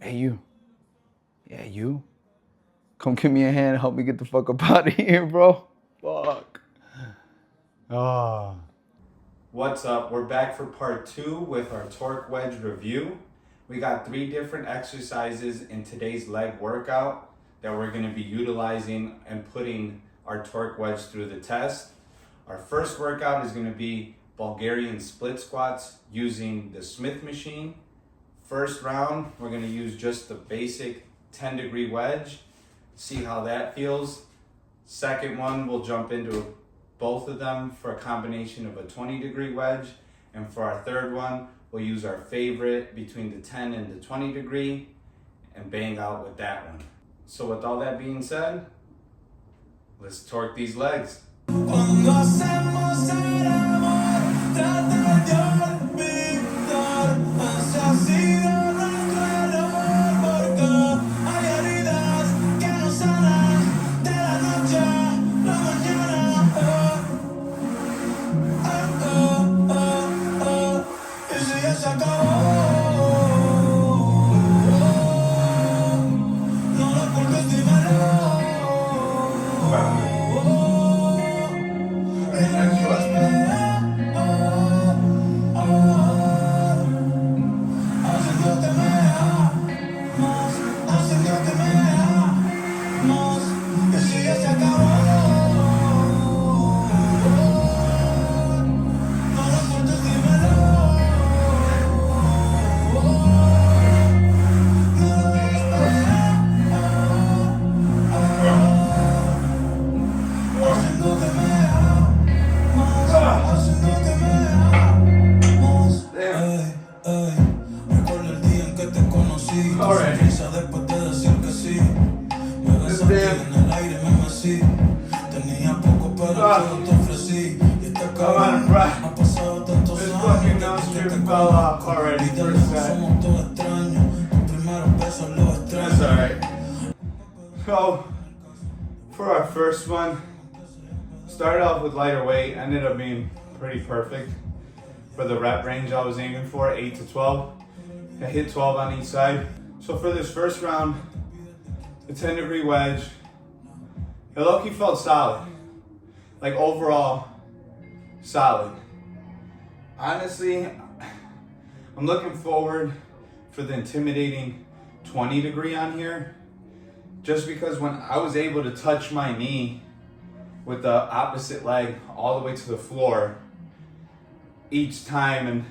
Hey, you. Yeah, you. Come give me a hand and help me get the fuck up out of here, bro. Fuck. Ah. What's up? We're back for part 2 with our TorQ Wedge review. We got 3 different exercises in today's leg workout that we're going to be utilizing and putting our TorQ Wedge through the test. Our first workout is going to be Bulgarian Split Squats using the Smith machine. First round, we're going to use just the basic 10-degree wedge, see how that feels. Second one, we'll jump into both of them for a combination of a 20-degree wedge. And for our third one, we'll use our favorite between the 10 and the 20 degree and bang out with that one. So with all that being said, let's torque these legs. Come on, bro. This fucking nose strip fell off already. First set. That's alright. So, for our first one, started off with lighter weight, ended up being pretty perfect for the rep range I was aiming for, 8 to 12. I hit 12 on each side. So for this first round, the 10-degree wedge, it low-key felt solid. Like overall, solid. Honestly, I'm looking forward for the intimidating 20 degree on here, just because when I was able to touch my knee with the opposite leg all the way to the floor each time, and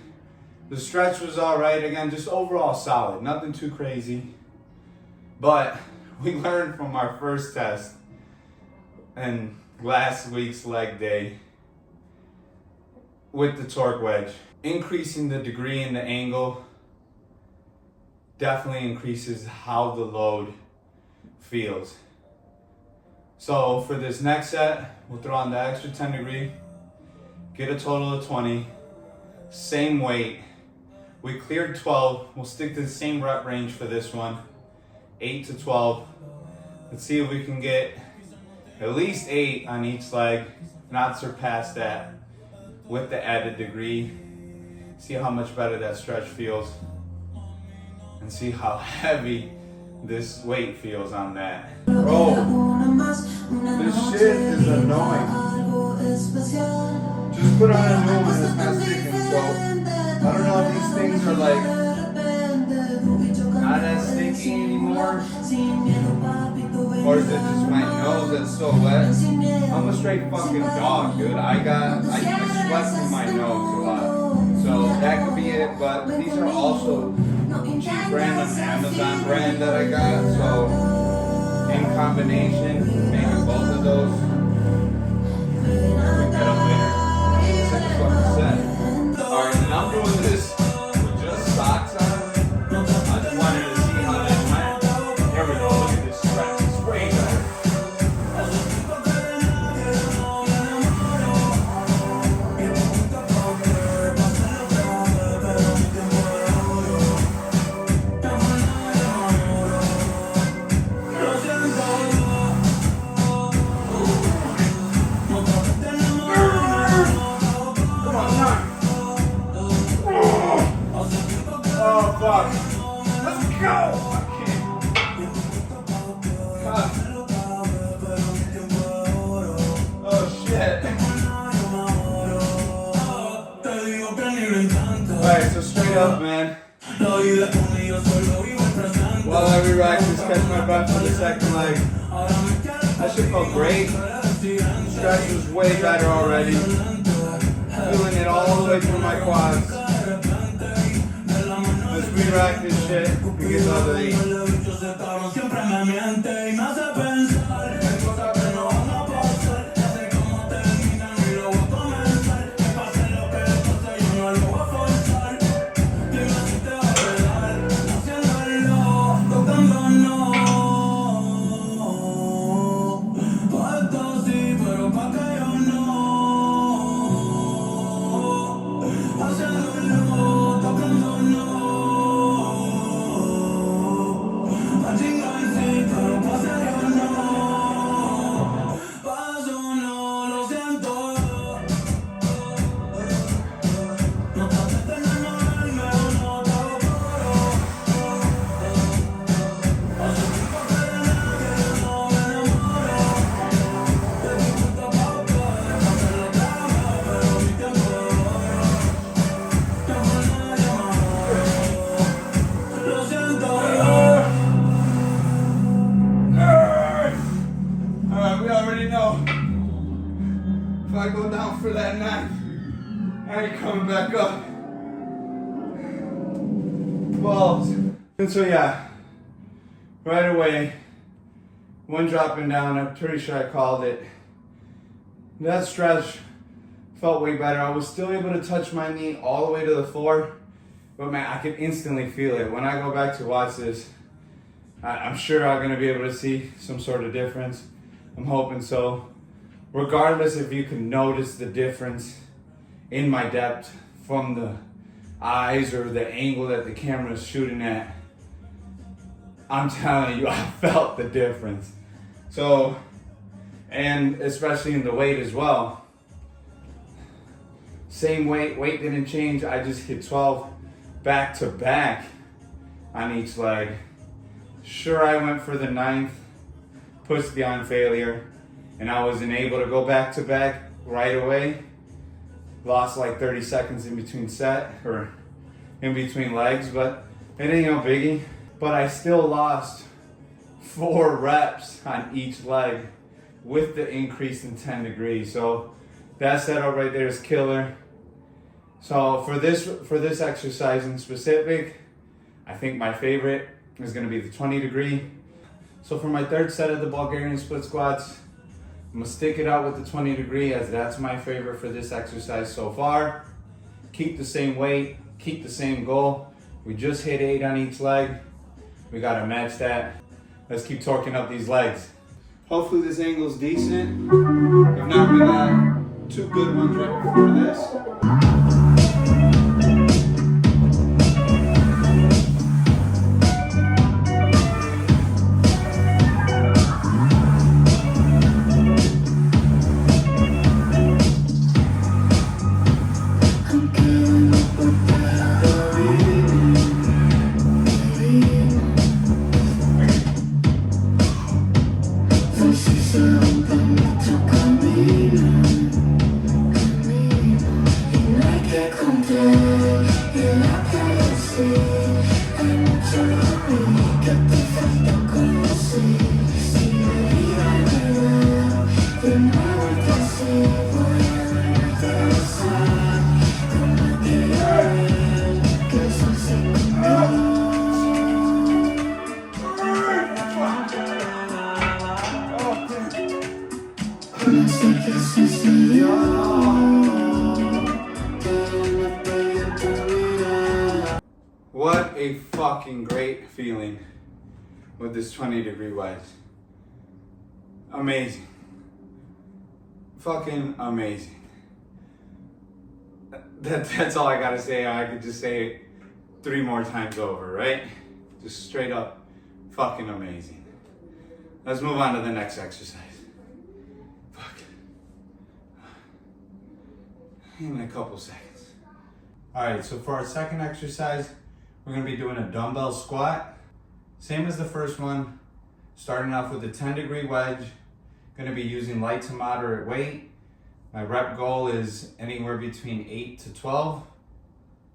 the stretch was all right. Again, just overall solid, nothing too crazy. But we learned from our first test and last week's leg day with the TorQ Wedge, increasing the degree and the angle definitely increases how the load feels. So for this next set, we'll throw on the extra 10 degree, get a total of 20, same weight. We cleared 12, we'll stick to the same rep range for this one, 8 to 12. Let's see if we can get at least 8 on each leg, not surpass that with the added degree. See how much better that stretch feels, and see how heavy this weight feels on that. Bro, this shit is annoying. Just put on a new one, it's not sticking, so I don't know if these things are like not as sticky anymore, or is it just my nose that's so wet? I'm a straight fucking dog, dude. I sweat from my nose a lot, so that could be it. But these are also cheap brand on Amazon brand that I got, so in combination, maybe both of those, we get a winner. It's like a fucking set. All right, and I'm doing this with just socks on. I just wanted to see how that went. There we go. Look at this stretch. It's way better. Straight up, man. While every rack just catch my breath for the second leg. That shit felt great. Stretch was way better already. Feeling it all the way through my quads. Let's re-rack this shit and get the other 8. If I go down for that 9, I ain't coming back up. Balls. And so yeah, right away, one dropping down, I'm pretty sure I called it. That stretch felt way better. I was still able to touch my knee all the way to the floor, but man, I could instantly feel it. When I go back to watch this, I'm sure I'm gonna be able to see some sort of difference. I'm hoping so. Regardless if you can notice the difference in my depth from the eyes or the angle that the camera is shooting at, I'm telling you, I felt the difference. So, and especially in the weight as well. Same weight didn't change. I just hit 12 back to back on each leg. Sure, I went for the 9th, pushed beyond failure, and I wasn't able to go back to back right away. Lost like 30 seconds in between set or in between legs, but it ain't no biggie. But I still lost 4 reps on each leg with the increase in 10 degrees. So that setup right there is killer. So for this exercise in specific, I think my favorite is gonna be the 20 degree. So for my 3rd set of the Bulgarian Split Squats, I'm gonna stick it out with the 20 degree as that's my favorite for this exercise so far. Keep the same weight, keep the same goal. We just hit 8 on each leg. We gotta match that. Let's keep torquing up these legs. Hopefully this angle's decent. If not, we got 2 good ones right before this. What a fucking great feeling with this 20 degree wedge. Amazing. Fucking amazing. That's all I gotta say. I could just say it 3 more times over, right? Just straight up fucking amazing. Let's move on to the next exercise. Fuck. In a couple seconds. All right, so for our second exercise, we're gonna be doing a dumbbell squat. Same as the first one, starting off with a 10 degree wedge. Gonna be using light to moderate weight. My rep goal is anywhere between 8 to 12.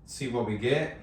See what we get.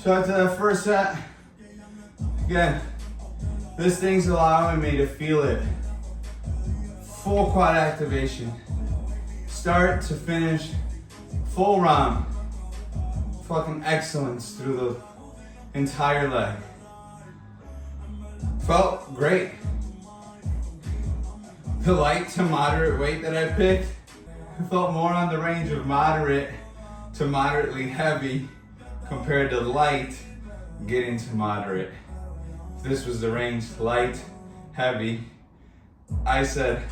So after that first set, again, this thing's allowing me to feel it. Full quad activation. Start to finish, full round. Fucking excellence through the entire leg. Felt great. The light to moderate weight that I picked, I felt more on the range of moderate to moderately heavy compared to light getting to moderate. If this was the range light, heavy, I said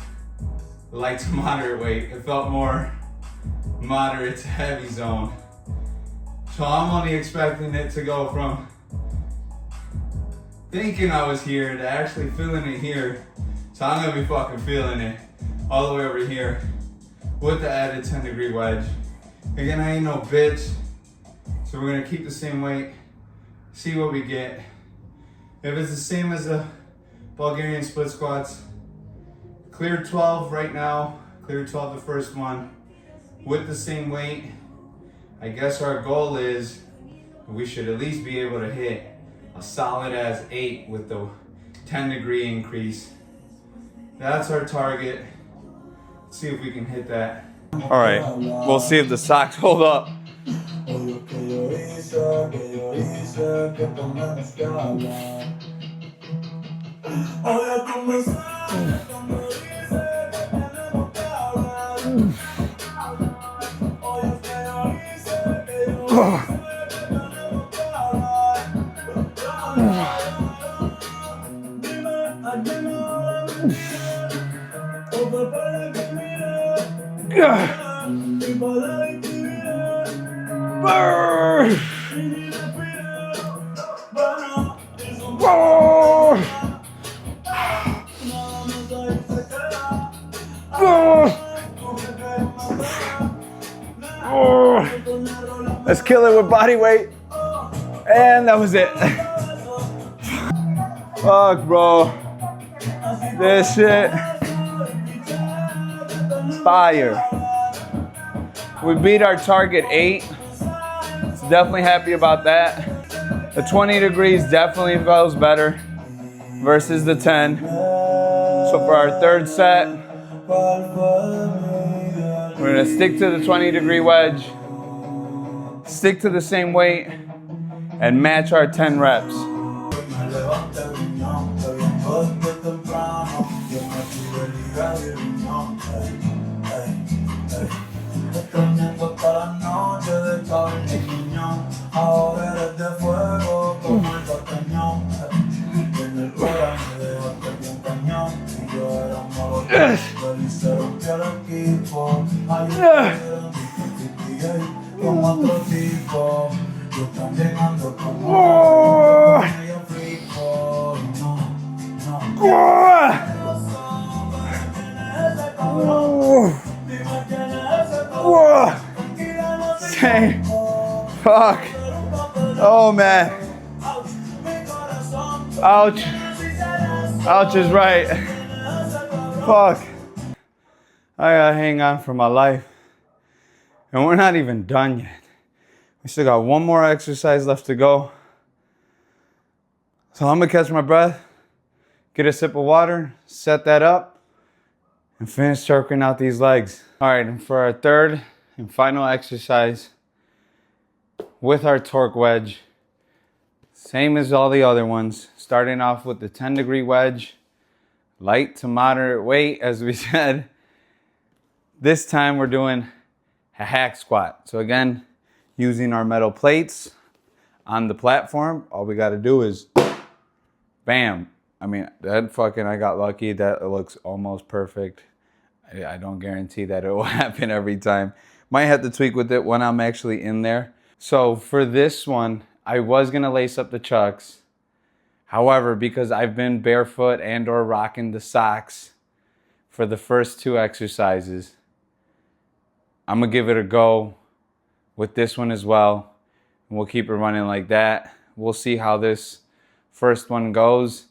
light to moderate weight. It felt more moderate to heavy zone. So I'm only expecting it to go from thinking I was here to actually feeling it here. So I'm gonna be fucking feeling it all the way over here with the added 10-degree wedge. Again, I ain't no bitch. So we're gonna keep the same weight, see what we get. If it's the same as the Bulgarian split squats, clear 12 right now, clear 12 the first one, with the same weight. I guess our goal is we should at least be able to hit a solid as 8 with the 10-degree increase. That's our target. Let's see if we can hit that. All right, we'll see if the socks hold up. Let's kill it with body weight. And that was it. Fuck, bro. This shit. Fire. We beat our target 8. Definitely happy about that. The 20 degrees definitely feels better versus the 10. So for our third set, we're gonna stick to the 20-degree wedge, stick to the same weight, and match our 10 reps. Fuck. Oh man. Ouch. Ouch is right. Fuck. I gotta hang on for my life. And we're not even done yet. We still got one more exercise left to go. So I'm gonna catch my breath, get a sip of water, set that up, and finish circling out these legs. All right, and for our third and final exercise with our TorQ wedge, same as all the other ones, starting off with the 10-degree wedge, light to moderate weight, as we said. This time we're doing a hack squat. So again, using our metal plates, on the platform, all we got to do is bam. I mean, that fucking, I got lucky. That looks almost perfect. I don't guarantee that it will happen every time. Might have to tweak with it when I'm actually in there. So for this one, I was going to lace up the chucks. However, because I've been barefoot and or rocking the socks for the first 2 exercises, I'm going to give it a go with this one as well. And we'll keep it running like that. We'll see how this first one goes.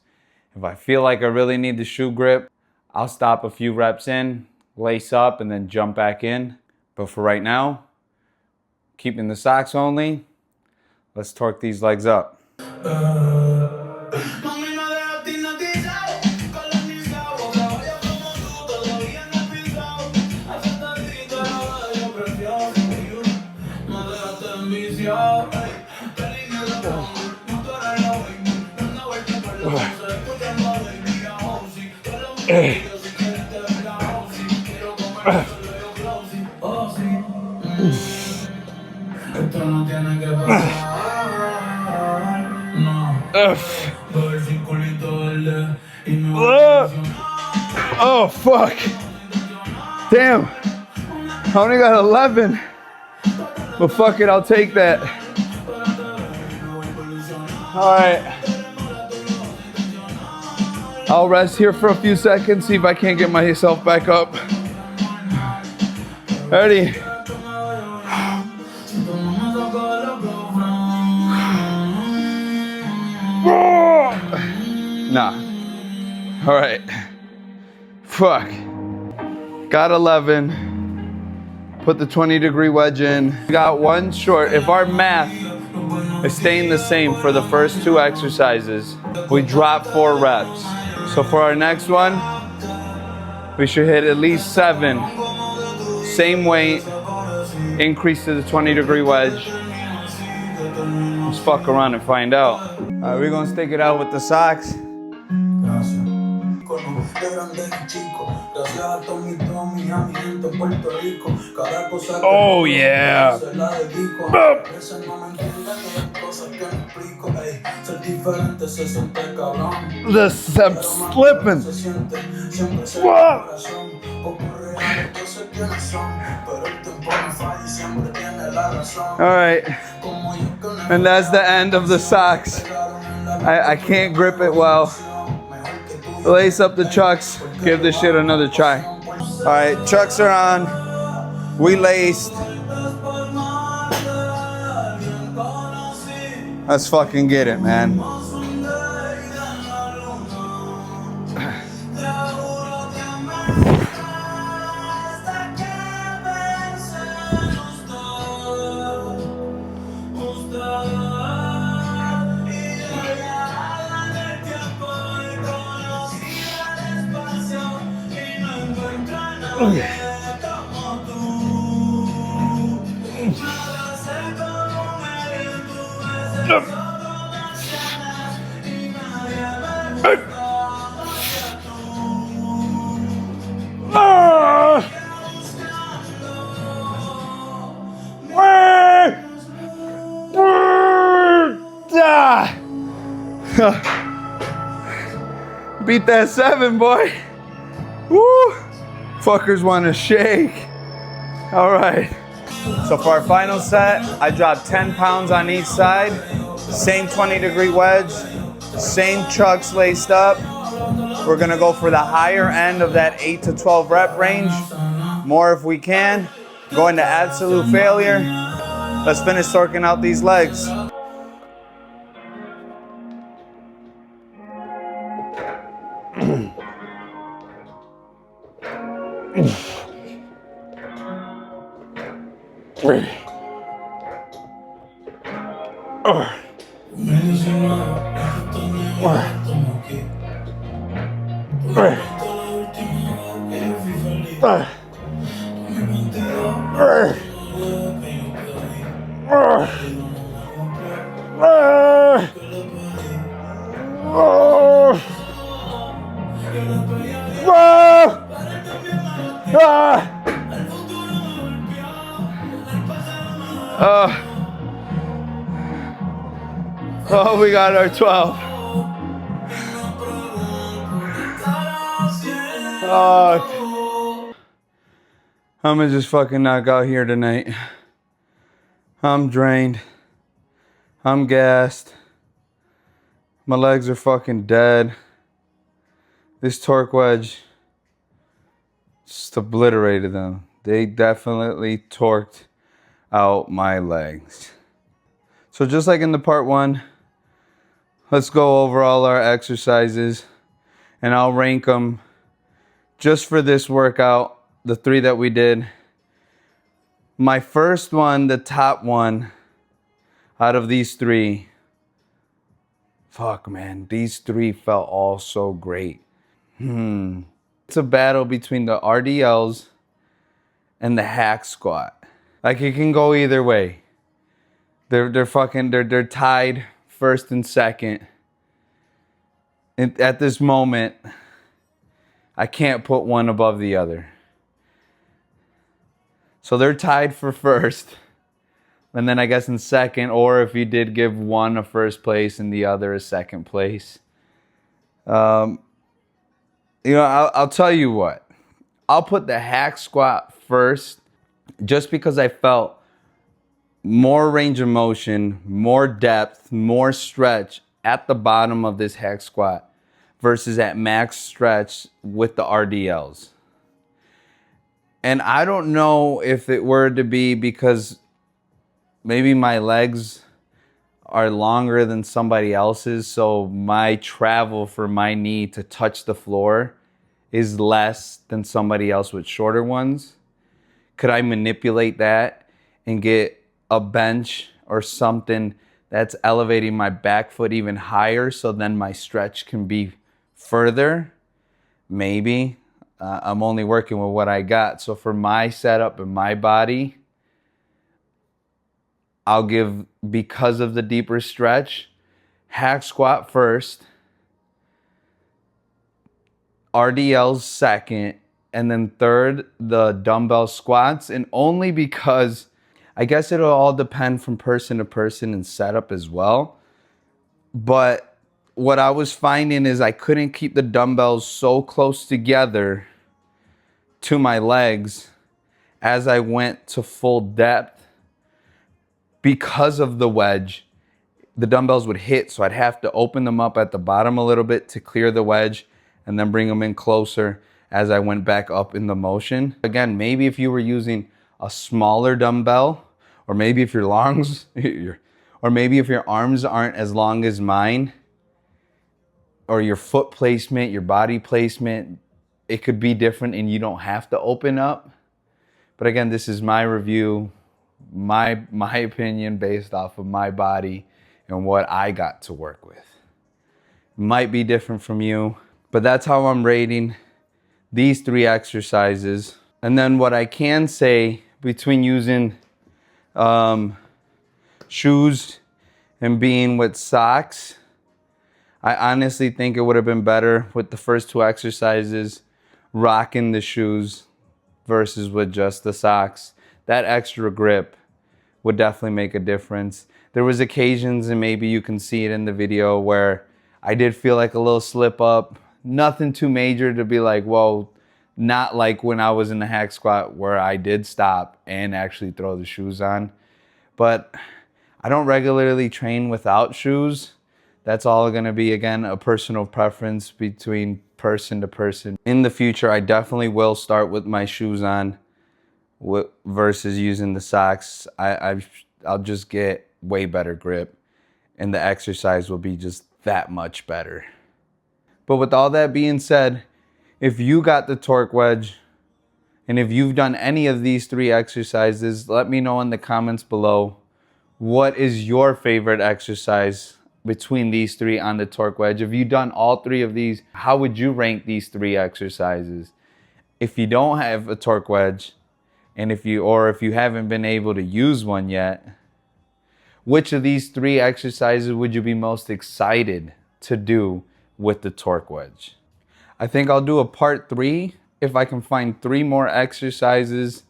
If I feel like I really need the shoe grip, I'll stop a few reps in, lace up, and then jump back in. But for right now, keeping the socks only, let's torque these legs up. Oh fuck. Damn. I only got 11. But fuck it, I'll take that. Alright. I'll rest here for a few seconds, see if I can't get myself back up. Ready? Nah. Alright. Fuck. Got 11. Put the 20-degree wedge in. Got one short. If our math is staying the same for the first 2 exercises, we drop 4 reps. So for our next one, we should hit at least 7. Same weight, increase to the 20-degree wedge. Let's fuck around and find out. All right, we're gonna stick it out with the socks. Oh yeah. I'm slipping. Whoa. All right, and that's the end of the socks. I can't grip it well. Lace up the chucks, give this shit another try. All right, chucks are on, we laced. Let's fucking get it, man. Beat that 7, boy. Woo! Fuckers want to shake. All right. So for our final set, I dropped 10 pounds on each side. Same 20-degree wedge. Same chucks laced up. We're gonna go for the higher end of that 8 to 12 rep range. More if we can. Go into absolute failure. Let's finish torquing out these legs. Oh, we got our 12. Oh, I'm gonna just fucking knock out here tonight. I'm drained. I'm gassed. My legs are fucking dead. This TorQ Wedge just obliterated them. They definitely torqued out my legs. So just like in the part one, let's go over all our exercises and I'll rank them just for this workout, the 3 that we did. My first one, the top one out of these 3, fuck man, these 3 felt all so great. It's a battle between the RDLs and the hack squat. Like it can go either way. They're tied first and second. And at this moment, I can't put one above the other. So they're tied for first. And then I guess in second, or if you did give one a first place and the other a second place. I'll tell you what. I'll put the hack squat first just because I felt more range of motion, more depth, more stretch at the bottom of this hack squat versus at max stretch with the RDLs. And I don't know if it were to be because maybe my legs are longer than somebody else's, so my travel for my knee to touch the floor is less than somebody else with shorter ones. Could I manipulate that and get a bench or something that's elevating my back foot even higher so then my stretch can be further? Maybe. I'm only working with what I got. So for my setup and my body, I'll give, because of the deeper stretch, hack squat first, RDLs second, and then third, the dumbbell squats. And only because I guess it'll all depend from person to person and setup as well. But what I was finding is I couldn't keep the dumbbells so close together to my legs as I went to full depth because of the wedge. The dumbbells would hit, so I'd have to open them up at the bottom a little bit to clear the wedge and then bring them in closer as I went back up in the motion. Again, maybe if you were using a smaller dumbbell, or maybe if your lungs, or maybe if your arms aren't as long as mine, or your foot placement, your body placement, it could be different and you don't have to open up. But again, this is my review, my opinion based off of my body and what I got to work with. Might be different from you, but that's how I'm rating these 3 exercises. And then what I can say between using shoes and being with socks, I honestly think it would have been better with the first 2 exercises rocking the shoes versus with just the socks. That extra grip would definitely make a difference. There was occasions, and maybe you can see it in the video, where I did feel like a little slip up. Nothing too major to be like, whoa, not like when I was in the hack squat where I did stop and actually throw the shoes on. But I don't regularly train without shoes. That's all gonna be, again, a personal preference between person to person. In the future, I definitely will start with my shoes on versus using the socks. I'll just get way better grip and the exercise will be just that much better. But with all that being said, if you got the TorQ Wedge and if you've done any of these 3 exercises, let me know in the comments below. What is your favorite exercise between these 3 on the TorQ Wedge? If you've done all 3 of these, how would you rank these 3 exercises? If you don't have a TorQ Wedge, and if you haven't been able to use one yet, which of these 3 exercises would you be most excited to do with the TorQ Wedge? I think I'll do a part 3 if I can find 3 more exercises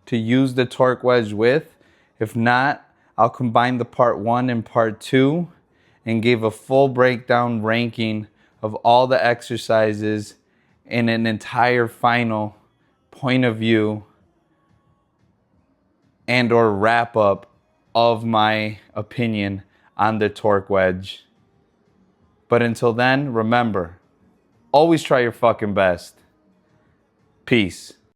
to use the TorQ Wedge with. If not, I'll combine the part 1 and part 2 and gave a full breakdown ranking of all the exercises and an entire final point of view and or wrap up of my opinion on the TorQ Wedge. But until then, remember, always try your fucking best. Peace.